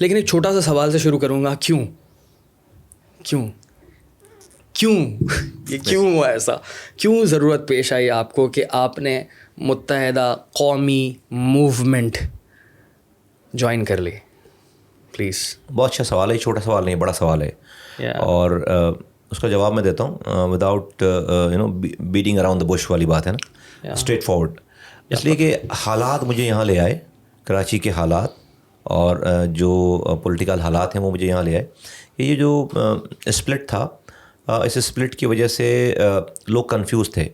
لیکن ایک چھوٹا سا سوال سے شروع کروں گا, کیوں یہ کیوں ہوا ایسا, کیوں ضرورت پیش آئی آپ کو کہ آپ نے متحدہ قومی موومنٹ جوائن کر لی؟ پلیز. بہت اچھا سوال ہے, چھوٹا سوال نہیں, بڑا سوال ہے, اور اس کا جواب میں دیتا ہوں without batting around the bush والی بات ہے نا, اسٹریٹ فارورڈ. اس لیے کہ حالات مجھے یہاں لے آئے, کراچی کے حالات اور جو پولیٹیکل حالات ہیں وہ مجھے یہاں لے آئے. یہ جو اسپلٹ تھا, اس اسپلٹ کی وجہ سے لوگ کنفیوز تھے.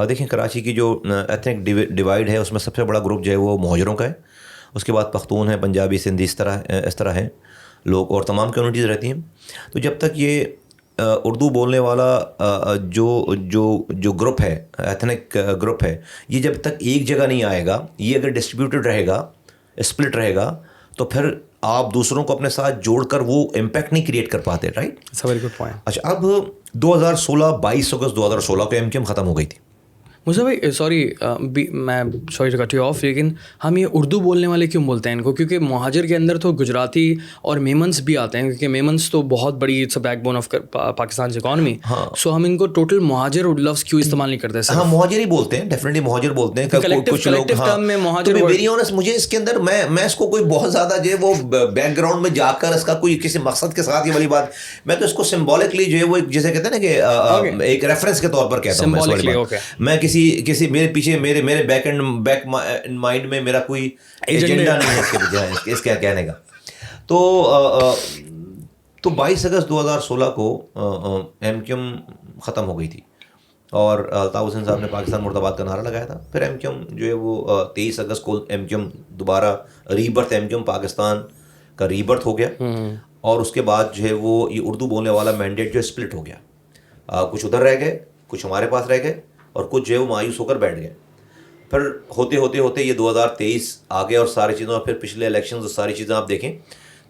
دیکھیں کراچی کی جو ایتھنک ڈیوائڈ ہے اس میں سب سے بڑا گروپ جو ہے وہ مہاجروں کا ہے, اس کے بعد پختون ہیں, پنجابی, سندھی, اس طرح ہیں لوگ, اور تمام کمیونٹیز رہتی ہیں. تو جب تک یہ اردو بولنے والا جو گروپ ہے, ایتھنک گروپ ہے, یہ جب تک ایک جگہ نہیں آئے گا, یہ اگر ڈسٹریبیوٹڈ رہے گا, اسپلٹ رہے گا, تو پھر آپ دوسروں کو اپنے ساتھ جوڑ کر وہ امپیکٹ نہیں کریٹ کر پاتے, right? It's a very good point. اچھا, اب 22 اگست 2016 کو MQM ختم ہو گئی تھی. مجھے بھائی سوری, میں sorry to cut you off, لیکن ہم یہ اردو بولنے والے کیوں بولتے ہیں ان کو؟ کیونکہ مہاجر کے اندر تو گجراتی اور میمنس بھی آتے ہیں, کیونکہ میمنس تو بہت بڑی it's a backbone of Pakistan کی اکانومی. سو ہم ان کو ٹوٹل مہاجر لفظ کیوں استعمال نہیں کرتے؟ ہاں, مہاجر ہی بولتے ہیں, ڈیفینیٹلی مہاجر بولتے ہیں. کچھ لوگ ویری آنیسٹ, مجھے اس کے اندر میں اس کو کوئی بہت زیادہ جو ہے وہ بیک گراؤنڈ میں جا کر اس کا کوئی کسی مقصد کے ساتھ یہ والی بات, میں تو اس کو سمبولکلی جو ہے وہ جیسے کہتے ہیں نا کہ ایک ریفرنس کے طور پر کہتا ہوں. میں کسی میرے پیچھے میرے بیک مائنڈ میں میرا کوئی ایجنڈا نہیں ہے اس کے کہنے کا. تو 22 اگست 2016 کو MQM ختم ہو گئی تھی, اور الطاف حسین صاحب نے پاکستان مرد آباد کا نعرہ لگایا تھا. پھر MQM جو ہے وہ 23 اگست کو MQM دوبارہ ریبرتھ, MQM پاکستان کا ریبرتھ ہو گیا, اور اس کے بعد جو ہے وہ یہ اردو بولنے والا مینڈیٹ جو اسپلٹ ہو گیا. کچھ ادھر رہ گئے, کچھ ہمارے پاس رہ گئے, اور کچھ جو ہے وہ مایوس ہو کر بیٹھ گئے. پھر ہوتے یہ 2023 آ گئے, اور ساری چیزوں, پھر پچھلے الیکشنز اور ساری چیزیں آپ دیکھیں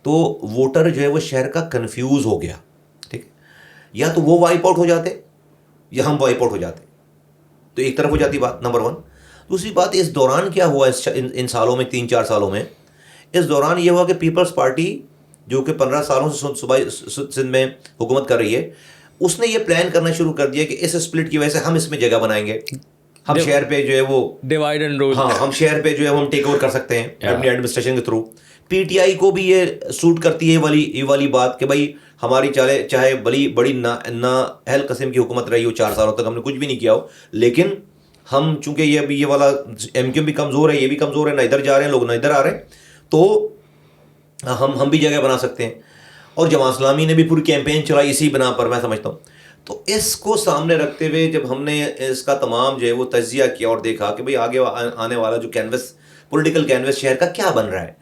تو ووٹر جو ہے وہ شہر کا کنفیوز ہو گیا. ٹھیک ہے, یا تو وہ وائپ آؤٹ ہو جاتے یا ہم وائپ آؤٹ ہو جاتے, تو ایک طرف ہو جاتی بات, نمبر 1. دوسری بات, اس دوران کیا ہوا ان سالوں میں, 3-4 سالوں میں, اس دوران یہ ہوا کہ پیپلز پارٹی جو کہ 15 سالوں سے صوبائی سندھ میں حکومت کر رہی ہے, اس نے یہ پلان کرنا شروع کر دیا کہ اس اسپلٹ کی وجہ سے ہم اس میں جگہ بنائیں گے, ہم شہر پہ جو ہے وہ ڈیوائڈ اینڈ رول, ہاں ہم شہر پہ جو ہے ہم ٹیک اوور کر سکتے ہیں اپنی ایڈمنسٹریشن کے تھرو. PTI کو بھی یہ سوٹ کرتی ہے یہ والی بات کہ بھائی ہماری چاہے بڑی نااہل قسم کی حکومت رہی ہو 4 سالوں تک, ہم نے کچھ بھی نہیں کیا ہو, لیکن ہم چونکہ یہ والا MQM بھی کمزور ہے, یہ بھی کمزور ہے, نہ ادھر جا رہے ہیں لوگ نہ ادھر آ رہے ہیں, تو ہم بھی جگہ بنا سکتے ہیں. اور جماعت اسلامی نے بھی پوری کیمپین چلائی اسی بنا پر, میں سمجھتا ہوں. تو اس کو سامنے رکھتے ہوئے جب ہم نے اس کا تمام جو ہے وہ تجزیہ کیا اور دیکھا کہ بھئی آگے آنے والا جو کینوس, پولیٹیکل کینوس شہر کا کیا بن رہا ہے,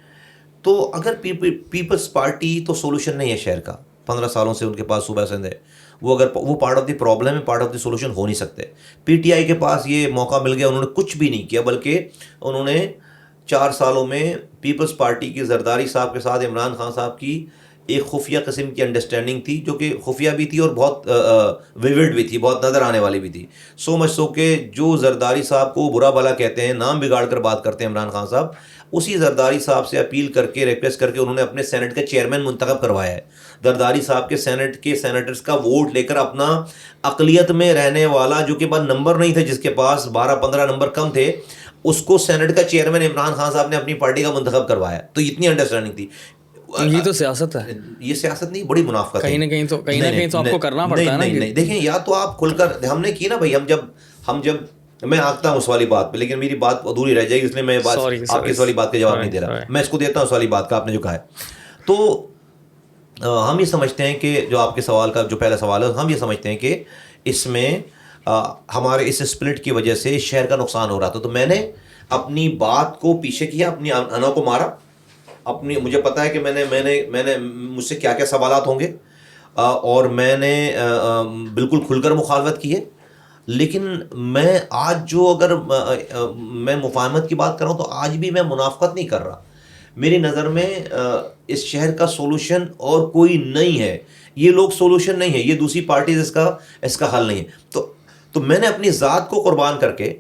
تو اگر پیپلز پارٹی تو سولوشن نہیں ہے شہر کا, 15 سالوں سے ان کے پاس صوبہ سندھ ہے, وہ پارٹ آف دی پرابلم ہے, پارٹ آف دی سولوشن ہو نہیں سکتے. PTI کے پاس یہ موقع مل گیا, انہوں نے کچھ بھی نہیں کیا, بلکہ انہوں نے 4 سالوں میں پیپلز پارٹی کی زرداری صاحب کے ساتھ عمران خان صاحب کی ایک خفیہ قسم کی انڈرسٹینڈنگ تھی, جو کہ خفیہ بھی تھی اور بہت ویوڈ بھی تھی, بہت نظر آنے والی بھی تھی. سو مچ سو کہ جو زرداری صاحب کو برا بھلا کہتے ہیں, نام بگاڑ کر بات کرتے ہیں عمران خان صاحب, اسی زرداری صاحب سے اپیل کر کے, ریکویسٹ کر کے انہوں نے اپنے سینٹ کا چیئرمین منتخب کروایا ہے. زرداری صاحب کے سینٹ کے سینیٹرز کا ووٹ لے کر اپنا اقلیت میں رہنے والا, جو کہ بعد نمبر نہیں تھے, جس کے پاس 12-15 نمبر کم تھے, اس کو سینٹ کا چیئرمین عمران خان صاحب نے اپنی پارٹی کا منتخب کروایا. تو اتنی انڈرسٹینڈنگ تھی. یہ تو سیاست ہے, یہ سیاست نہیں, بڑی منافقت ہے. کہیں نہ کہیں تو آپ کو کرنا پڑتا ہے نا. نہیں دیکھیں, یا تو آپ کھل کر ہم نے کی نا بھائی, ہم جب میں آتا ہوں اس والی بات پہ, لیکن میری بات ادھوری رہ جائے گی, اس لیے میں آپ کی اس والی بات کا جواب نہیں دے رہا, میں اس کو دیتا ہوں اس والی بات کا, آپ نے جو کہا ہے. تو ہم یہ سمجھتے ہیں کہ جو آپ کے سوال کا جو پہلا سوال ہے, ہم یہ سمجھتے ہیں کہ اس میں ہمارے اس اسپلٹ کی وجہ سے شہر کا نقصان ہو رہا تھا. تو میں نے اپنی بات کو پیچھے کیا, اپنی انا کو مارا. مجھے پتا ہے کہ میں نے مجھ سے کیا کیا سوالات ہوں گے, اور میں نے بالکل کھل کر مخالفت کی ہے. لیکن میں آج جو اگر میں مفاہمت کی بات کر رہا ہوں, تو آج بھی میں منافقت نہیں کر رہا. میری نظر میں اس شہر کا سولوشن اور کوئی نہیں ہے, یہ لوگ سولوشن نہیں ہے, یہ دوسری پارٹیز اس کا حل نہیں ہے. تو میں نے اپنی ذات کو قربان کر کے,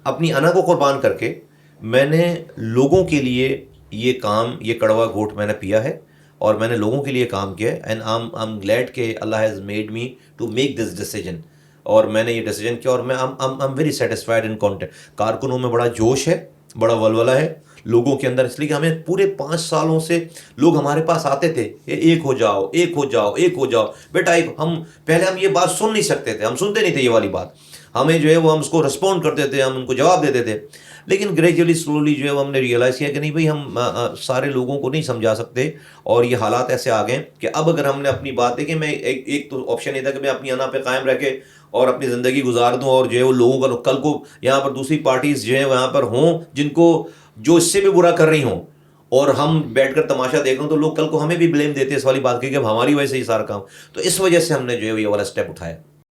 اپنی انا کو قربان کر کے, میں نے لوگوں کے لیے یہ کام, یہ کڑوا گھونٹ میں نے پیا ہے, اور میں نے لوگوں کے لیے کام کیا ہے. اینڈ آئی ایم گلیڈ کہ اللہ has made me to make this decision, اور میں نے یہ ڈیسیجن کیا, اور میں am very satisfied in content. کارکنوں میں بڑا جوش ہے, بڑا ولولہ ہے لوگوں کے اندر, اس لیے کہ ہمیں پورے 5 سالوں سے لوگ ہمارے پاس آتے تھے, ایک ہو جاؤ ایک ہو جاؤ ایک ہو جاؤ بیٹا. ہم پہلے ہم یہ بات سن نہیں سکتے تھے, ہم سنتے نہیں تھے یہ والی بات, ہمیں جو ہے وہ ہم اس کو رسپونڈ کرتے تھے, ہم ان کو جواب دیتے تھے. لیکن گریجولی سلولی جو ہے وہ ہم نے ریئلائز کیا کہ نہیں بھائی, ہم سارے لوگوں کو نہیں سمجھا سکتے, اور یہ حالات ایسے آ گئے کہ اب اگر ہم نے اپنی بات ہے کہ میں ایک تو آپشن یہ تھا کہ میں اپنی انا پہ قائم رہ کے اور اپنی زندگی گزار دوں, اور جو ہے وہ لوگوں کا کل کو یہاں پر دوسری پارٹیز جو ہے وہاں پر ہوں جن کو جو اس سے بھی برا کر رہی ہوں, اور ہم بیٹھ کر تماشا دیکھ رہے ہوں, تو لوگ کل کو ہمیں بھی بلیم دیتے ہیں اس والی بات کی کہ اب ہماری وجہ سے یہ سارا کام. تو اس وجہ سے ہم نے جو ہے یہ والا اسٹیپ اٹھایا.